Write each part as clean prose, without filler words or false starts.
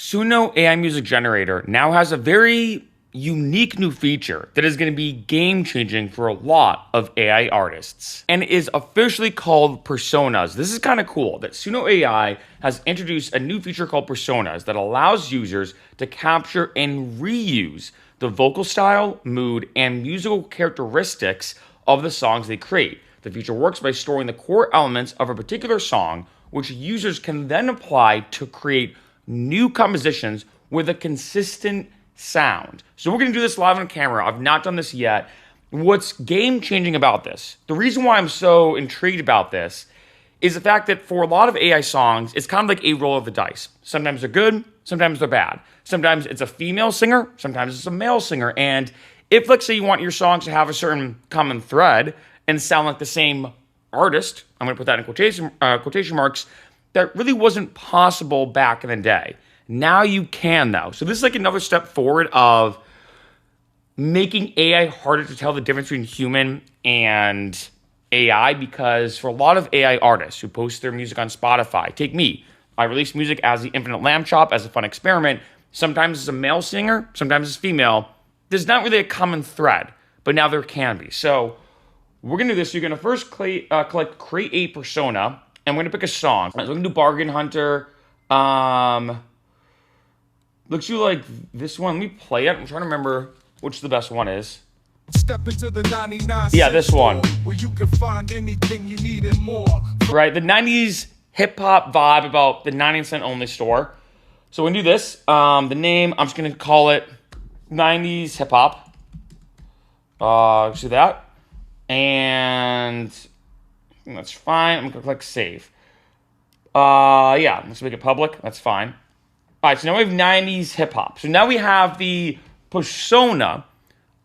Suno AI music generator now has a very unique new feature that is going to be game-changing for a lot of AI artists, and it is officially called personas. This is kind of cool that Suno AI has introduced a new feature called personas that allows users to capture and reuse the vocal style, mood, and musical characteristics of the songs they create. The feature works by storing the core elements of a particular song, which users can then apply to create new compositions with a consistent sound. So we're going to do this live on camera. I've not done this yet. What's game-changing about this, the reason why I'm so intrigued about this, is the fact that for a lot of AI songs, it's kind of like a roll of the dice. Sometimes they're good, sometimes they're bad. Sometimes it's a female singer, sometimes it's a male singer. And if, let's say, you want your songs to have a certain common thread and sound like the same artist, I'm going to put that in quotation marks, that really wasn't possible back in the day. Now you can, though. So this is like another step forward of making AI harder to tell the difference between human and AI, because for a lot of AI artists who post their music on Spotify, take me, I release music as the Infinite Lamb Chop as a fun experiment. Sometimes it's a male singer, sometimes it's female. There's not really a common thread, but now there can be. So we're going to do this. You're going to first create a persona, and we're going to pick a song. So we're going to do Bargain Hunter. Looks you like this one. Let me play it. I'm trying to remember which the best one is. Step into the 99 Yeah, this one. Where you can find anything you need and more. Right, the 90s hip-hop vibe about the 99-cent only store. So we're going to do this. The name, I'm just going to call it 90s hip-hop. See that? And that's fine. I'm going to click save. Yeah, let's make it public. That's fine. All right, so now we have 90s hip-hop. So now we have the persona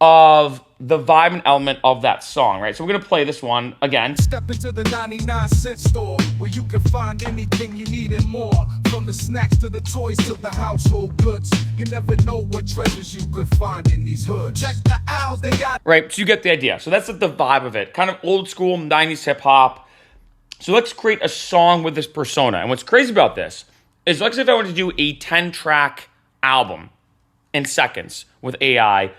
of the vibe and element of that song, right? So we're going to play this one again. Step into the 99-cent store where you can find anything you need and more. From the snacks to the toys to the household goods. You never know what treasures you could find in these hoods. Check the aisles, they got... Right, so you get the idea. So that's like the vibe of it. Kind of old school 90s hip-hop. So let's create a song with this persona. And what's crazy about this is, like, if I wanted to do a 10-track album in seconds with AI,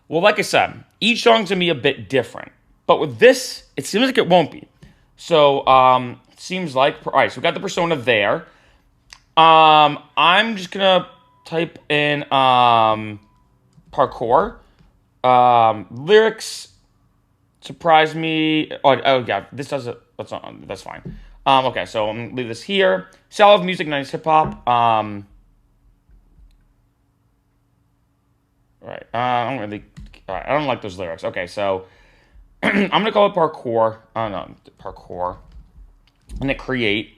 well, like I said, each song's going to be a bit different. But with this, it seems like it won't be. So, it seems like... All right, so we got the persona there. I'm just going to type in parkour. Lyrics surprise me. Oh yeah, this does it. That's fine. Okay, so I'm going to leave this here. Style of music, 90s hip-hop. Right. I don't like those lyrics. Okay, so I'm going to call it parkour. No, parkour. And hit create.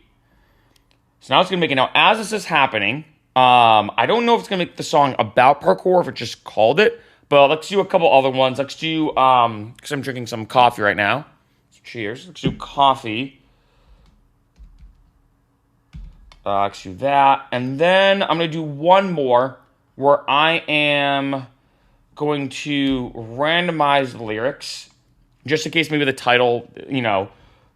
So now it's going to make it. Now, as this is happening, I don't know if it's going to make the song about parkour, if it just called it. But let's do a couple other ones. Let's do, because I'm drinking some coffee right now. So cheers. Let's do coffee. Let's do that. And then I'm going to do one more where I am going to randomize the lyrics, just in case maybe the title,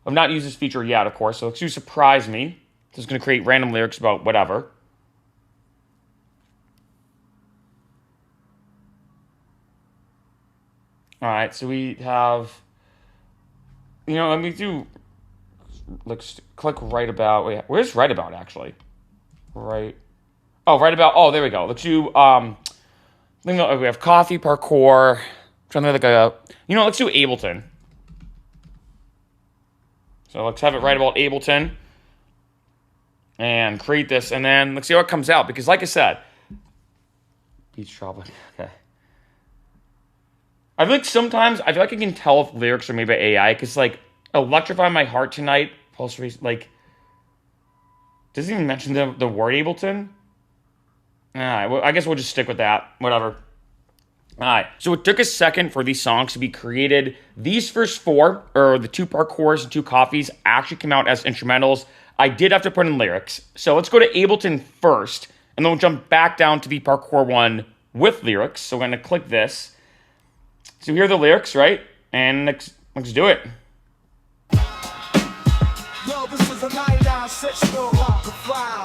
I've not used this feature yet, of course. So let's do surprise me. So it's going to create random lyrics about whatever. All right, so we have, let me do, let's click right about. Wait, where's right about, actually? Right. Oh, right about. Oh, there we go. Let's do, we have coffee, parkour. I'm trying to think let's do Ableton. So let's have it right about Ableton. And create this, and then let's see how it comes out. Because like I said, beach tropic, okay. I feel like sometimes, I can tell if lyrics are made by AI, because, Electrify My Heart Tonight, Pulse Race, doesn't even mention the word Ableton. All right, well, I guess we'll just stick with that. Whatever. All right, so it took a second for these songs to be created. These first four, or the 2 parkours and 2 coffees, actually came out as instrumentals. I did have to put in lyrics. So let's go to Ableton first, and then we'll jump back down to the parkour one with lyrics. So we're going to click this. So here are the lyrics, right? And let's do it. Yo, this is a 99-cent store, rock the file.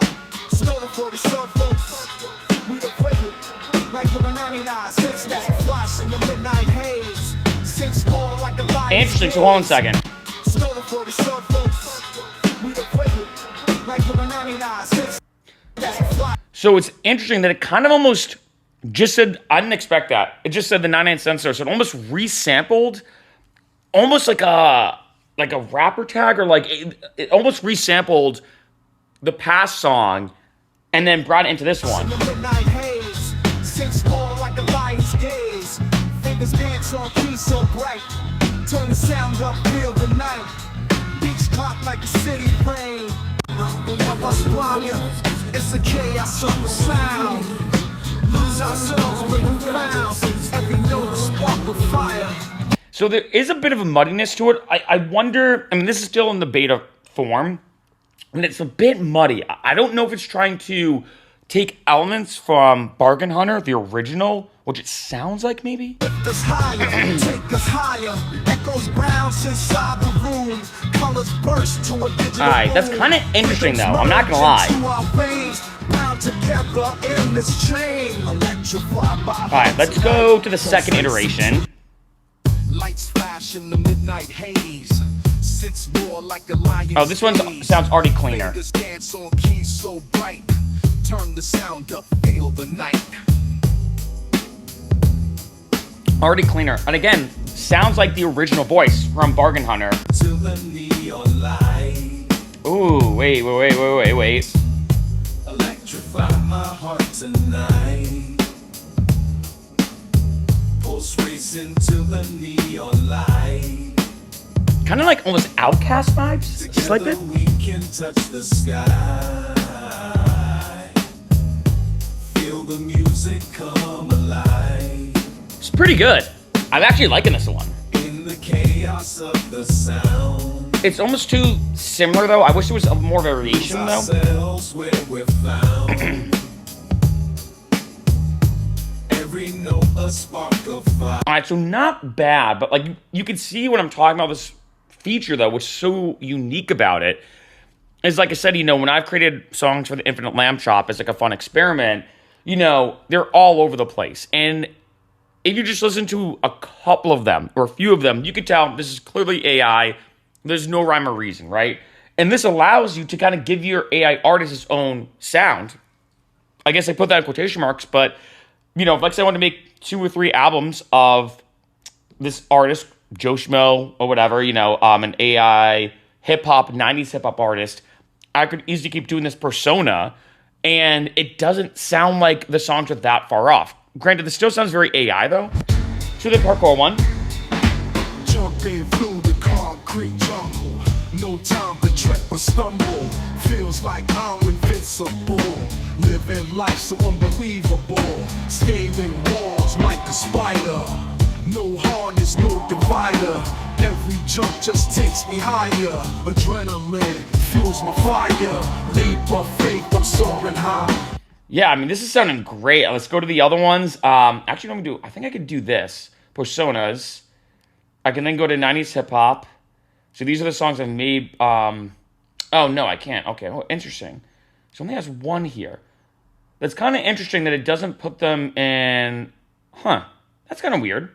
Stolen for the sun folks. Interesting, so hold on a second. So it's interesting that it kind of almost just said, I didn't expect that. It just said the 99 cents there, so it almost resampled, almost like a rapper tag, or like it almost resampled the past song and then brought it into this one. Turn the sound up, feel the night. Beach clock like a city plane. It's a chaos of the sound. Lose ourselves with the clowns. Every note a spark of fire. So there is a bit of a muddiness to it. I wonder, I mean, this is still in the beta form, and it's a bit muddy. I don't know if it's trying to take elements from Bargain Hunter, the original, which it sounds like maybe. Lift us higher, take us higher. Echoes bounce inside the room. Colors burst to a digital. Alright, that's kind of interesting though, I'm not gonna lie. Alright, let's go to the second iteration. Lights flash in the midnight haze. Sits more like a lion. Oh, this one sounds already cleaner. Dance on keys so bright. Turn the sound up, feel the night. Already cleaner. And again, sounds like the original voice from Bargain Hunter. To the neon light. Ooh, wait. Electrify my heart tonight. Pulse racing to the neon light. Kind of like almost Outcast vibes. Just like that. We can touch the sky. Feel the music come alive. It's pretty good. I'm actually liking this one. In the chaos of the sound. It's almost too similar though. I wish there was a more variation though. Where we're found. Every note a spark of fire. Alright, so not bad, but like you can see what I'm talking about. This feature though, what's so unique about it is, like I said, when I've created songs for the Infinite Lamb Shop as like a fun experiment, they're all over the place. And if you just listen to a couple of them or a few of them, you can tell this is clearly AI. There's no rhyme or reason, right? And this allows you to kind of give your AI artist its own sound. I guess I put that in quotation marks, but if like say I want to make 2 or 3 albums of this artist, Joe Schmo or whatever, an AI hip-hop, 90s hip-hop artist, I could easily keep doing this persona, and it doesn't sound like the songs are that far off. Granted, this still sounds very AI, though. To the parkour one. Jumping through the concrete jungle. No time to trip or stumble. Feels like I'm invincible. Living life so unbelievable. Scaling walls like a spider. No harness, no divider. Every jump just takes me higher. Adrenaline fuels my fire. Leap of faith, I'm soaring high. Yeah, I mean, this is sounding great. Let's go to the other ones. Actually, I think I could do this. Personas. I can then go to 90s hip hop. So these are the songs I've made. Oh, no, I can't. Okay, oh, interesting. So it only has one here. That's kind of interesting that it doesn't put them in. That's kind of weird.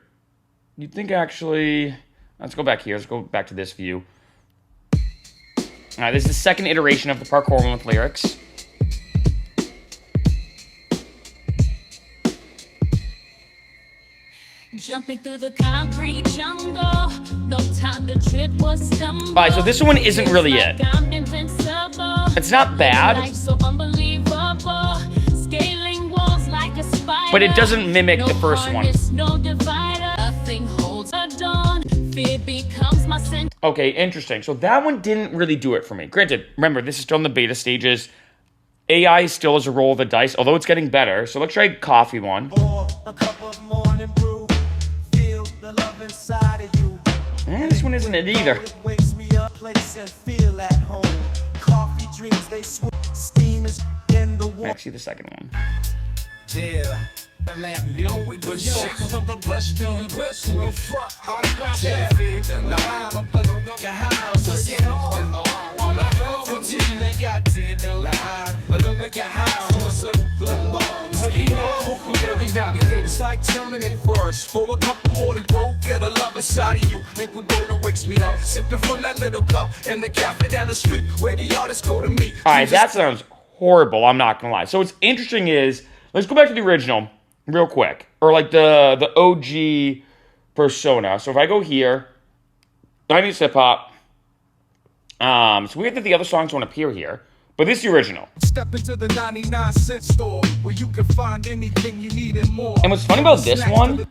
You'd think actually. Let's go back here. Let's go back to this view. All right, this is the second iteration of the parkour one with lyrics. Jumping through the concrete jungle, no time to trip or stumble. Alright, so this one isn't really it. It's not bad, but it doesn't mimic the first one. Okay, interesting. So that one didn't really do it for me. Granted, remember, this is still in the beta stages. AI still has a roll of the dice, although it's getting better. So let's try coffee one. This one isn't it either. Actually, the second one. hopefully every navigate. It's like turning it first. For a couple more to go, get a love inside of you. Make what golden wakes me up. Sipping from that little cup in the cafe down the street where the artists go to meet. All right, that sounds horrible. I'm not gonna lie. So what's interesting is, let's go back to the original real quick, or like the OG persona. So if I go here, 90s hip hop. It's weird that the other songs won't appear here, but this is the original. Step into the 99-cent store where you can find anything you need and more. And what's funny about this one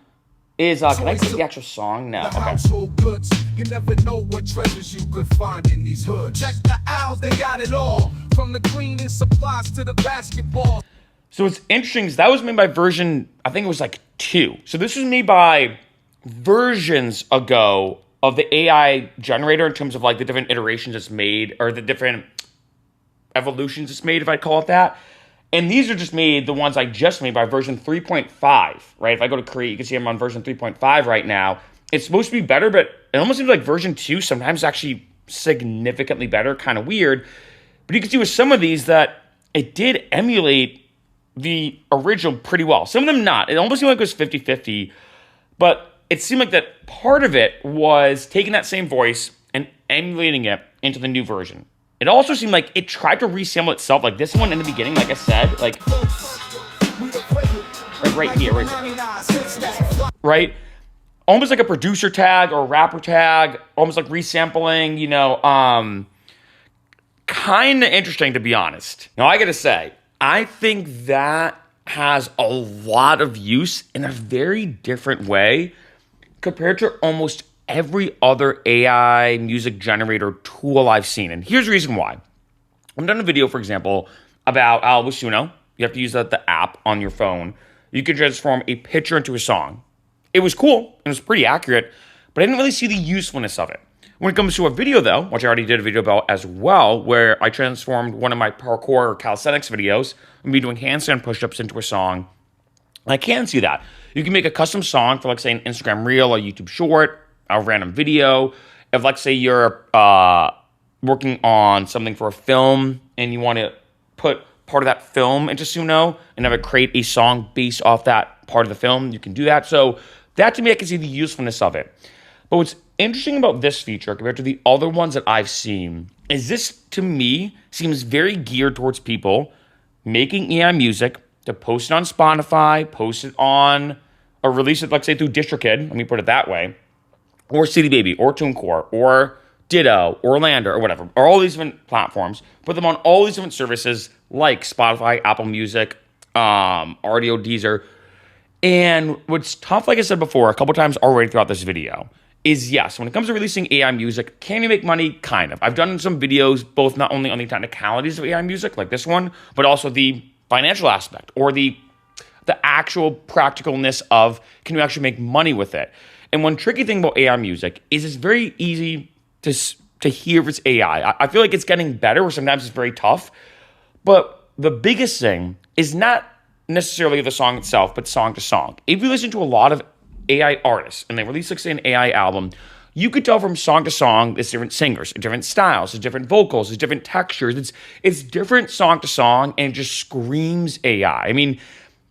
is, can I take the actual song? No. The Okay. household goods. You never know what treasures you could find in these hoods. Check the aisles, they got it all. From the cleaning supplies to the basketball. So what's interesting is that was made by version, I think it was like 2. So this was made by versions ago of the AI generator in terms of like the different iterations it's made, or the different evolutions it's made, if I call it that. And these are just made, the ones I just made, by version 3.5, right? If I go to create, you can see I'm on version 3.5 right now. It's supposed to be better, but it almost seems like version 2 sometimes actually significantly better, kind of weird. But you can see with some of these that it did emulate the original pretty well. Some of them not. It almost seemed like it was 50-50, but it seemed like that part of it was taking that same voice and emulating it into the new version. It also seemed like it tried to resample itself, like this one in the beginning, like I said, like right here, right? Almost like a producer tag or a rapper tag, almost like resampling, you know, kind of interesting, to be honest. Now, I gotta say, I think that has a lot of use in a very different way compared to almost every other AI music generator tool I've seen. And here's the reason why. I've done a video, for example, about with Suno. You have to use the app on your phone. You can transform a picture into a song. It was cool. It was pretty accurate, but I didn't really see the usefulness of it. When it comes to a video, though, which I already did a video about as well, where I transformed one of my parkour or calisthenics videos, me doing handstand push-ups, into a song, I can see that. You can make a custom song for, like, say, an Instagram Reel, a YouTube Short, a random video. If, like, say, you're working on something for a film and you want to put part of that film into Suno and have it create a song based off that part of the film, you can do that. So that, to me, I can see the usefulness of it. But what's interesting about this feature compared to the other ones that I've seen is this, to me, seems very geared towards people making AI music to post it on Spotify, post it on, or release it, like, say, through DistroKid, let me put it that way, or CD Baby, or TuneCore, or Ditto, or Lander, or whatever, or all these different platforms, put them on all these different services like Spotify, Apple Music, RDO, Deezer. And what's tough, like I said before, a couple times already throughout this video, is yes, when it comes to releasing AI music, can you make money? Kind of. I've done some videos, both not only on the technicalities of AI music, like this one, but also the financial aspect, or the actual practicalness of, can you actually make money with it? And one tricky thing about AI music is it's very easy to hear if it's AI. I feel like it's getting better, or sometimes it's very tough. But the biggest thing is not necessarily the song itself, but song to song. If you listen to a lot of AI artists and they release, like, say, an AI album, you could tell from song to song, there's different singers, different styles, there's different vocals, there's different textures. It's different song to song, and it just screams AI. I mean,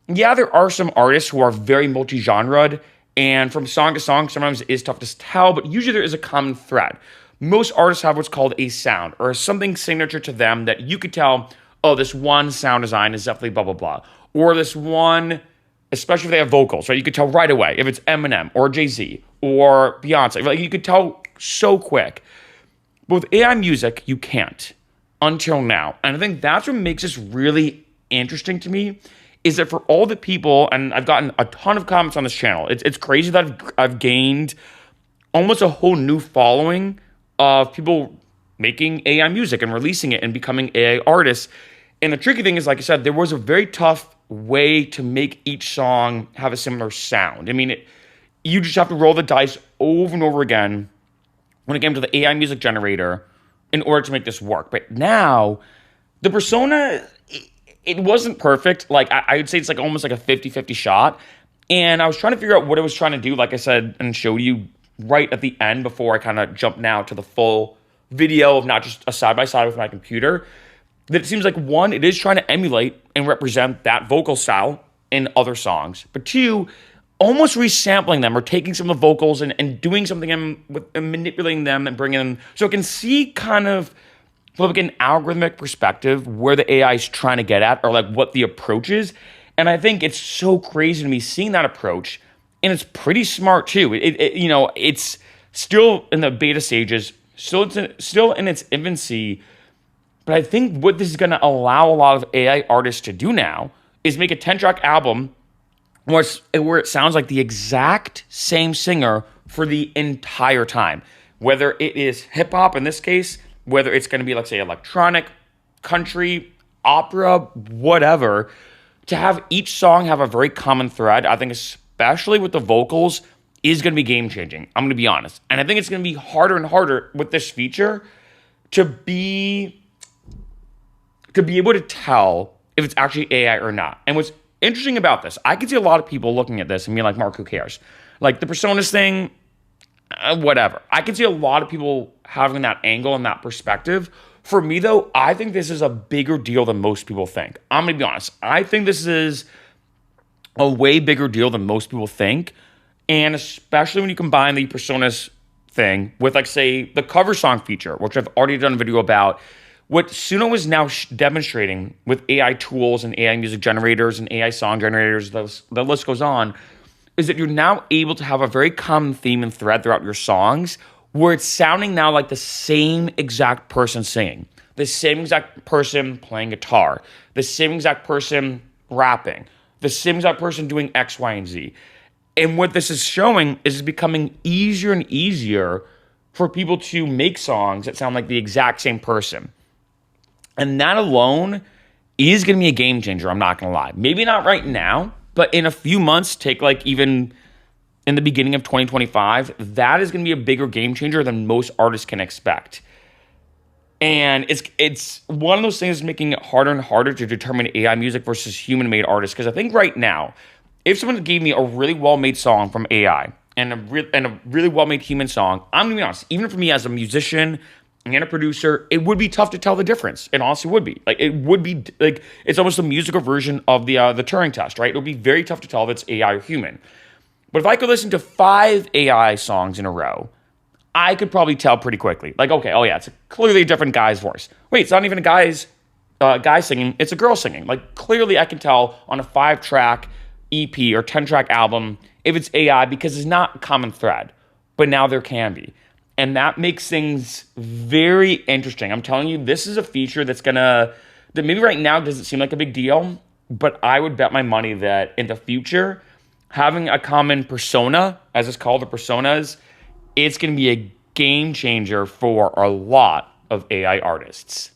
yeah, there are some artists who are very multi-genred, and from song to song, sometimes it is tough to tell, but usually there is a common thread. Most artists have what's called a sound, or something signature to them that you could tell, oh, this one sound design is definitely blah, blah, blah. Or this one, especially if they have vocals, right? You could tell right away if it's Eminem or Jay-Z or Beyonce. Like, you could tell so quick. But with AI music, you can't until now. And I think that's what makes this really interesting to me, is that for all the people, and I've gotten a ton of comments on this channel, it's crazy that I've gained almost a whole new following of people making AI music and releasing it and becoming AI artists. And the tricky thing is, like I said, there was a very tough way to make each song have a similar sound. I mean, you just have to roll the dice over and over again when it came to the AI music generator in order to make this work. But now, the persona, it wasn't perfect. Like, I would say it's like almost like a 50-50 shot. And I was trying to figure out what it was trying to do, like I said, and showed you right at the end before I kind of jumped now to the full video of not just a side-by-side with my computer. That it seems like, one, it is trying to emulate and represent that vocal style in other songs, but two, almost resampling them or taking some of the vocals and doing something and manipulating them and bringing them so it can see kind of from like an algorithmic perspective where the AI is trying to get at or like what the approach is. And I think it's so crazy to me seeing that approach, and it's pretty smart too. It's still in the beta stages, still in its infancy. But I think what this is going to allow a lot of AI artists to do now is make a 10-track album where it sounds like the exact same singer for the entire time. Whether it is hip hop in this case, whether it's going to be, let's say, electronic, country, opera, whatever, to have each song have a very common thread, I think especially with the vocals, is going to be game changing. I'm going to be honest. And I think it's going to be harder and harder with this feature to be able to tell if it's actually AI or not. And what's interesting about this, I can see a lot of people looking at this and being like, Mark, who cares? Like the personas thing, whatever. I can see a lot of people having that angle and that perspective. For me, though, I think this is a bigger deal than most people think. I'm going to be honest. I think this is a way bigger deal than most people think. And especially when you combine the personas thing with, like, say, the cover song feature, which I've already done a video about. What Suno is now demonstrating with AI tools and AI music generators and AI song generators, the list goes on, is that you're now able to have a very common theme and thread throughout your songs where it's sounding now like the same exact person singing, the same exact person playing guitar, the same exact person rapping, the same exact person doing X, Y, and Z. And what this is showing is it's becoming easier and easier for people to make songs that sound like the exact same person. And that alone is going to be a game changer, I'm not going to lie. Maybe not right now, but in a few months, take like even in the beginning of 2025, that is going to be a bigger game changer than most artists can expect. And it's one of those things that's making it harder and harder to determine AI music versus human-made artists. Because I think right now, if someone gave me a really well-made song from AI and a really well-made human song, I'm going to be honest, even for me as a musician and a producer, it would be tough to tell the difference. It honestly would be. Like, it would be like, it's almost a musical version of the Turing test, right? It would be very tough to tell if it's AI or human. But if I could listen to 5 AI songs in a row, I could probably tell pretty quickly. Like, okay, oh yeah, it's clearly a different guy's voice. Wait, it's not even a guy singing, it's a girl singing. Like, clearly I can tell on a 5-track EP or 10-track album if it's AI because it's not a common thread. But now there can be. And that makes things very interesting. I'm telling you, this is a feature that maybe right now doesn't seem like a big deal, but I would bet my money that in the future, having a common persona, as it's called, the personas, it's going to be a game changer for a lot of AI artists.